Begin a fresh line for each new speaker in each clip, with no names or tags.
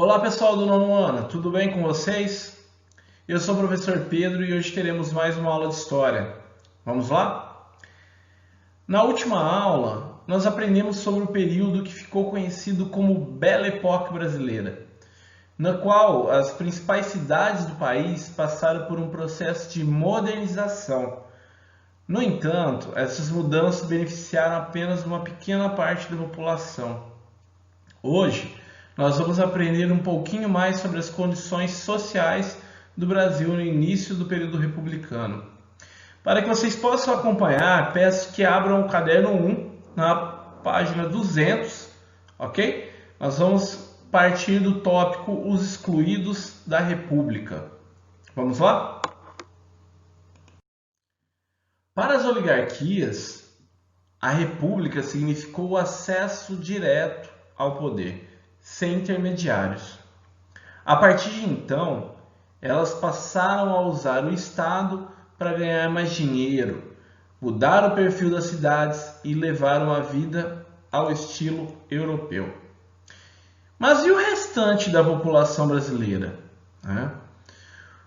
Olá pessoal do nono ano, tudo bem com vocês? Eu sou o professor Pedro e hoje teremos mais uma aula de História. Vamos lá? Na última aula, nós aprendemos sobre o período que ficou conhecido como Belle Époque brasileira, na qual as principais cidades do país passaram por um processo de modernização. No entanto, essas mudanças beneficiaram apenas uma pequena parte da população. Hoje, nós vamos aprender um pouquinho mais sobre as condições sociais do Brasil no início do período republicano. Para que vocês possam acompanhar, peço que abram o caderno 1 na página 200, ok? Nós vamos partir do tópico Os Excluídos da República. Vamos lá? Para as oligarquias, a república significou o acesso direto ao poder, sem intermediários. A partir de então, elas passaram a usar o Estado para ganhar mais dinheiro, mudar o perfil das cidades e levar uma vida ao estilo europeu. Mas e o restante da população brasileira?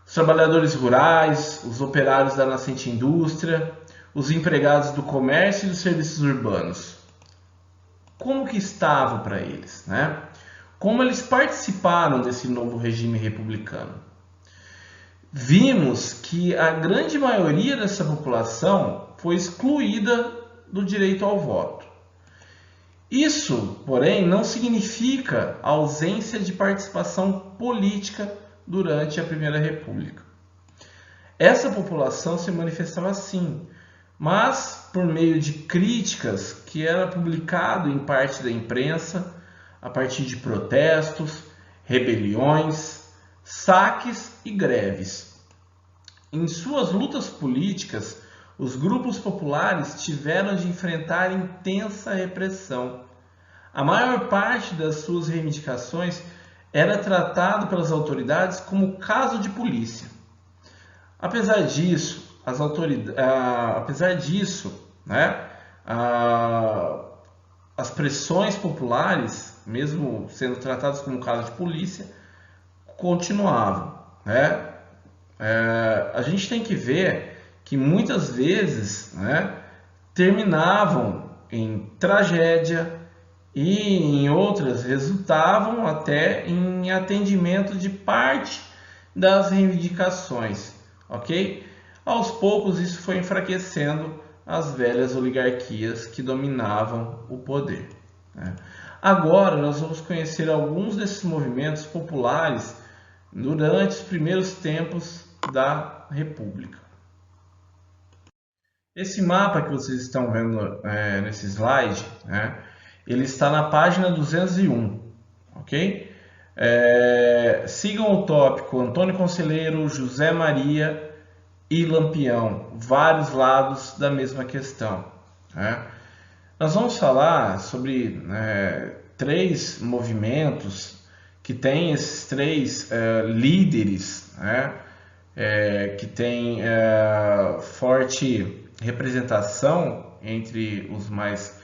Os trabalhadores rurais, os operários da nascente indústria, os empregados do comércio e dos serviços urbanos. Como que estava para eles, Como eles participaram desse novo regime republicano? Vimos que a grande maioria dessa população foi excluída do direito ao voto. Isso, porém, não significa a ausência de participação política durante a Primeira República. Essa população se manifestava assim, mas por meio de críticas que era publicado em parte da imprensa, a partir de protestos, rebeliões, saques e greves. Em suas lutas políticas, os grupos populares tiveram de enfrentar intensa repressão. A maior parte das suas reivindicações era tratado pelas autoridades como caso de polícia. Apesar disso, as pressões populares, mesmo sendo tratadas como caso de polícia, continuavam. A gente tem que ver que muitas vezes terminavam em tragédia e em outras resultavam até em atendimento de parte das reivindicações, ok? Aos poucos isso foi enfraquecendo as velhas oligarquias que dominavam o poder. Agora nós vamos conhecer alguns desses movimentos populares durante os primeiros tempos da República. Esse mapa que vocês estão vendo nesse slide, ele está na página 201, ok? Sigam o tópico Antônio Conselheiro, José Maria e Lampião, vários lados da mesma questão. Nós vamos falar sobre três movimentos que têm esses três líderes, que têm forte representação entre os mais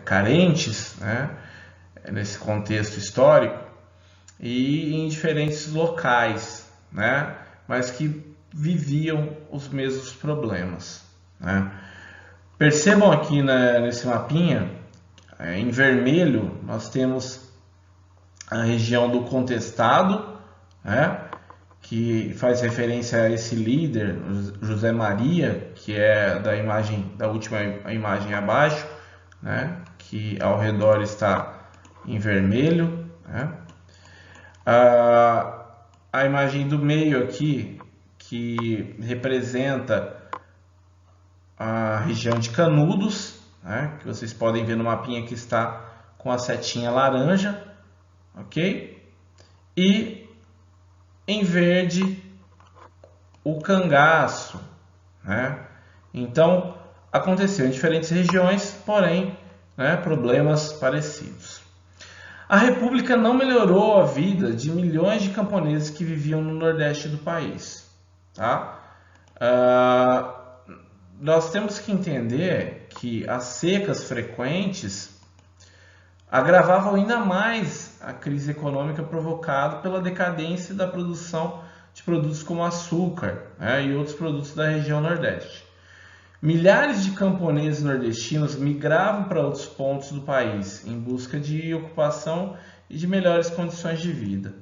carentes, nesse contexto histórico e em diferentes locais, mas que viviam os mesmos problemas. Percebam aqui nesse mapinha, em vermelho, nós temos a região do Contestado, que faz referência a esse líder, José Maria, que é da última imagem abaixo, que ao redor está em vermelho. A imagem do meio aqui, que representa a região de Canudos, que vocês podem ver no mapinha que está com a setinha laranja, ok? E em verde o Cangaço, Então aconteceu em diferentes regiões, porém problemas parecidos. A República não melhorou a vida de milhões de camponeses que viviam no Nordeste do país. Nós temos que entender que as secas frequentes agravavam ainda mais a crise econômica provocada pela decadência da produção de produtos como açúcar, né, e outros produtos da região Nordeste. Milhares de camponeses nordestinos migravam para outros pontos do país em busca de ocupação e de melhores condições de vida.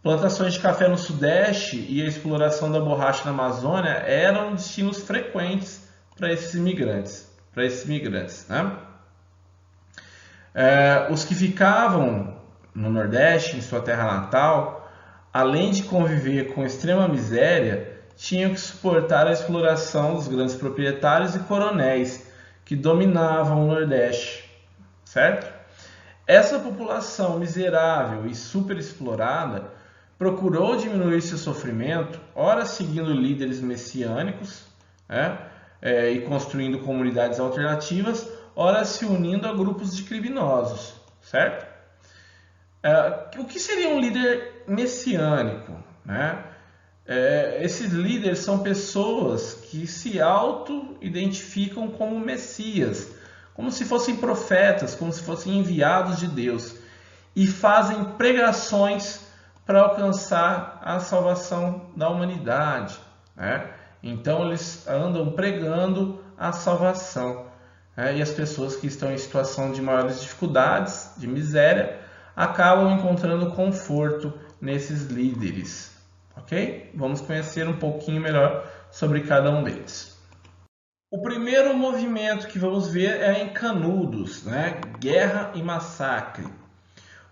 Plantações de café no Sudeste e a exploração da borracha na Amazônia eram destinos frequentes para esses imigrantes. Né? Os que ficavam no Nordeste, em sua terra natal, além de conviver com extrema miséria, tinham que suportar a exploração dos grandes proprietários e coronéis que dominavam o Nordeste, certo? Essa população miserável e superexplorada procurou diminuir seu sofrimento, ora seguindo líderes messiânicos, né, e construindo comunidades alternativas, ora se unindo a grupos de criminosos, certo? O que seria um líder messiânico, né? Esses líderes são pessoas que se auto-identificam como Messias, como se fossem profetas, como se fossem enviados de Deus, e fazem pregações para alcançar a salvação da humanidade, né? Então eles andam pregando a salvação, né? E as pessoas que estão em situação de maiores dificuldades, de miséria, acabam encontrando conforto nesses líderes. Ok? Vamos conhecer um pouquinho melhor sobre cada um deles. O primeiro movimento que vamos ver é em Canudos, né? Guerra e Massacre.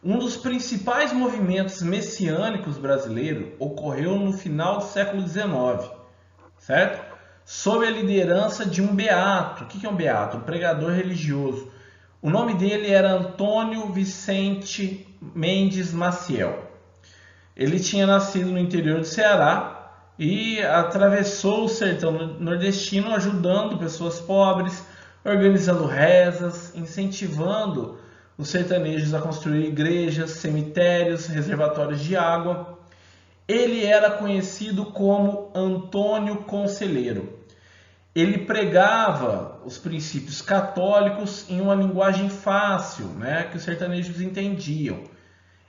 Um dos principais movimentos messiânicos brasileiros ocorreu no final do século XIX, certo? Sob a liderança de um beato. O que é um beato? Um pregador religioso. O nome dele era Antônio Vicente Mendes Maciel. Ele tinha nascido no interior do Ceará e atravessou o sertão nordestino ajudando pessoas pobres, organizando rezas, incentivando os sertanejos a construir igrejas, cemitérios, reservatórios de água. Ele era conhecido como Antônio Conselheiro. Ele pregava os princípios católicos em uma linguagem fácil, né, que os sertanejos entendiam.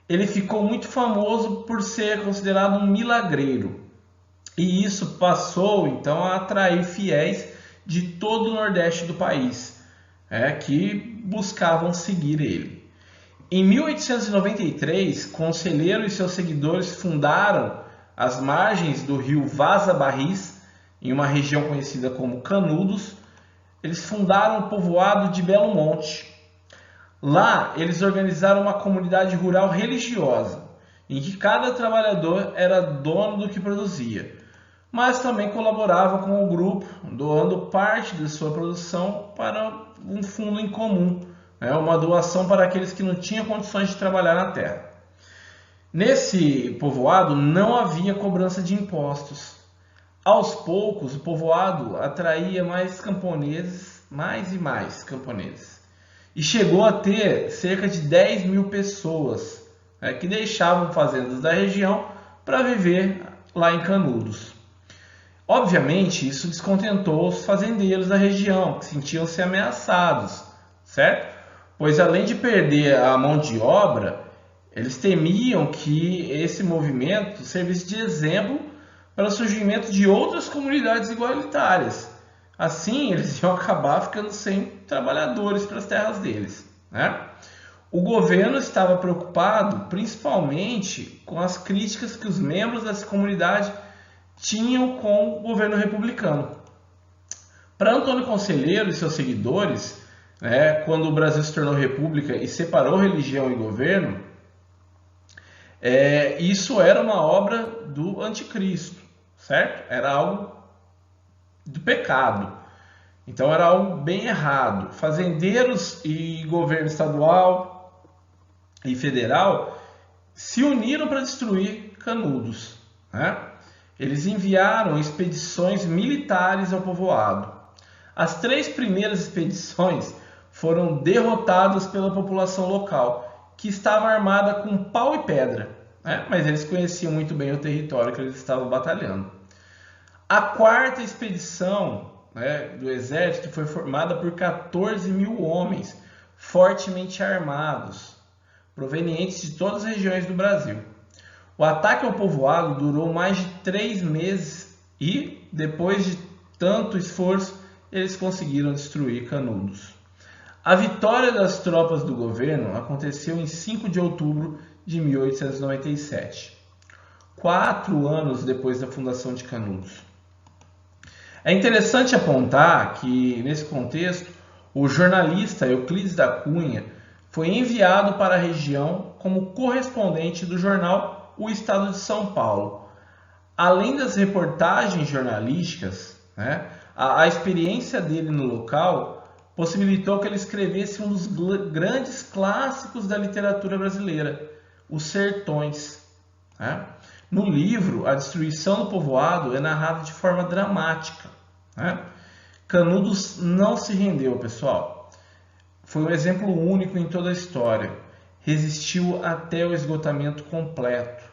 Ele ficou muito famoso por ser considerado um milagreiro. E isso passou, então, a atrair fiéis de todo o Nordeste do país, que buscavam seguir ele. Em 1893, Conselheiro e seus seguidores fundaram as margens do rio Vaza Barris, em uma região conhecida como Canudos. Eles fundaram o povoado de Belo Monte. Lá, eles organizaram uma comunidade rural religiosa, em que cada trabalhador era dono do que produzia, mas também colaborava com o grupo, doando parte de sua produção para um fundo em comum, uma doação para aqueles que não tinham condições de trabalhar na terra. Nesse povoado não havia cobrança de impostos. Aos poucos, o povoado atraía mais camponeses, mais e mais camponeses. E chegou a ter cerca de 10 mil pessoas que deixavam fazendas da região para viver lá em Canudos. Obviamente, isso descontentou os fazendeiros da região, que sentiam-se ameaçados, certo? Pois além de perder a mão de obra, eles temiam que esse movimento servisse de exemplo para o surgimento de outras comunidades igualitárias. Assim, eles iam acabar ficando sem trabalhadores para as terras deles, né? O governo estava preocupado principalmente com as críticas que os membros dessa comunidade tinham com o governo republicano. Para Antônio Conselheiro e seus seguidores, quando o Brasil se tornou república e separou religião e governo, isso era uma obra do anticristo, certo? Era algo do pecado. Então era algo bem errado. Fazendeiros e governo estadual e federal se uniram para destruir Canudos, né? Eles enviaram expedições militares ao povoado. As 3 primeiras expedições foram derrotadas pela população local, que estava armada com pau e pedra, né? Mas eles conheciam muito bem o território que eles estavam batalhando. A 4ª expedição do exército foi formada por 14 mil homens, fortemente armados, provenientes de todas as regiões do Brasil. O ataque ao povoado durou mais de 3 meses e, depois de tanto esforço, eles conseguiram destruir Canudos. A vitória das tropas do governo aconteceu em 5 de outubro de 1897, 4 anos depois da fundação de Canudos. É interessante apontar que, nesse contexto, o jornalista Euclides da Cunha foi enviado para a região como correspondente do jornal O Estado de São Paulo. Além das reportagens jornalísticas, a experiência dele no local possibilitou que ele escrevesse um dos grandes clássicos da literatura brasileira, Os Sertões. No livro, a destruição do povoado é narrada de forma dramática. Canudos não se rendeu, pessoal. Foi um exemplo único em toda a história. Resistiu até o esgotamento completo.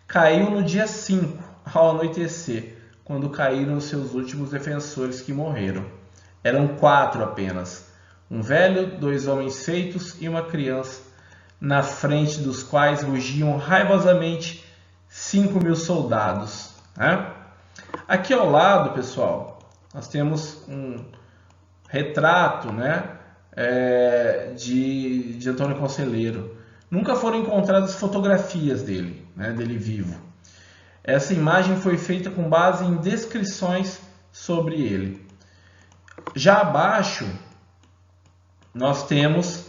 Caiu no dia 5, ao anoitecer, quando caíram os seus últimos defensores que morreram. Eram 4 apenas. Um velho, 2 homens feitos e uma criança, na frente dos quais rugiam raivosamente 5.000 soldados. Aqui ao lado, pessoal, nós temos um retrato de Antônio Conselheiro. Nunca foram encontradas fotografias dele vivo. Essa imagem foi feita com base em descrições sobre ele. Já abaixo, nós temos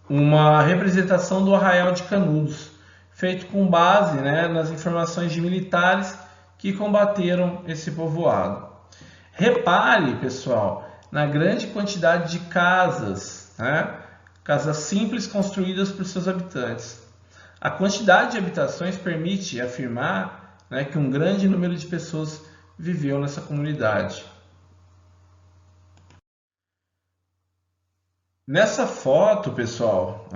uma representação do Arraial de Canudos, feito com base nas informações de militares que combateram esse povoado. Repare, pessoal, na grande quantidade de casas, casas simples construídas por seus habitantes. A quantidade de habitações permite afirmar que um grande número de pessoas viveu nessa comunidade. Nessa foto, pessoal,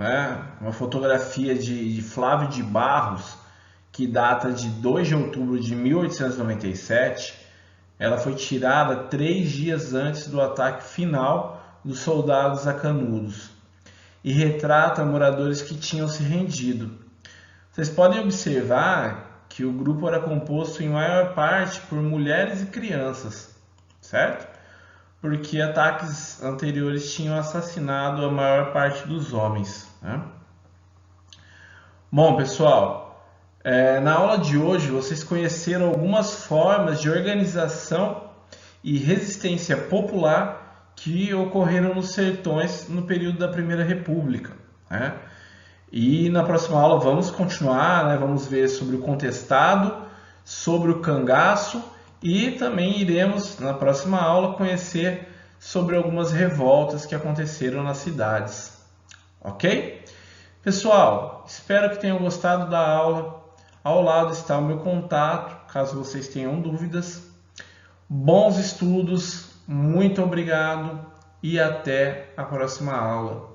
uma fotografia de Flávio de Barros, que data de 2 de outubro de 1897, ela foi tirada 3 dias antes do ataque final dos soldados a Canudos e retrata moradores que tinham se rendido. Vocês podem observar que o grupo era composto em maior parte por mulheres e crianças, certo? Porque ataques anteriores tinham assassinado a maior parte dos homens. Bom, pessoal, na aula de hoje vocês conheceram algumas formas de organização e resistência popular que ocorreram nos sertões no período da Primeira República. E na próxima aula vamos continuar, vamos ver sobre o contestado, sobre o cangaço, e também iremos, na próxima aula, conhecer sobre algumas revoltas que aconteceram nas cidades. Ok? Pessoal, espero que tenham gostado da aula. Ao lado está o meu contato, caso vocês tenham dúvidas. Bons estudos, muito obrigado e até a próxima aula.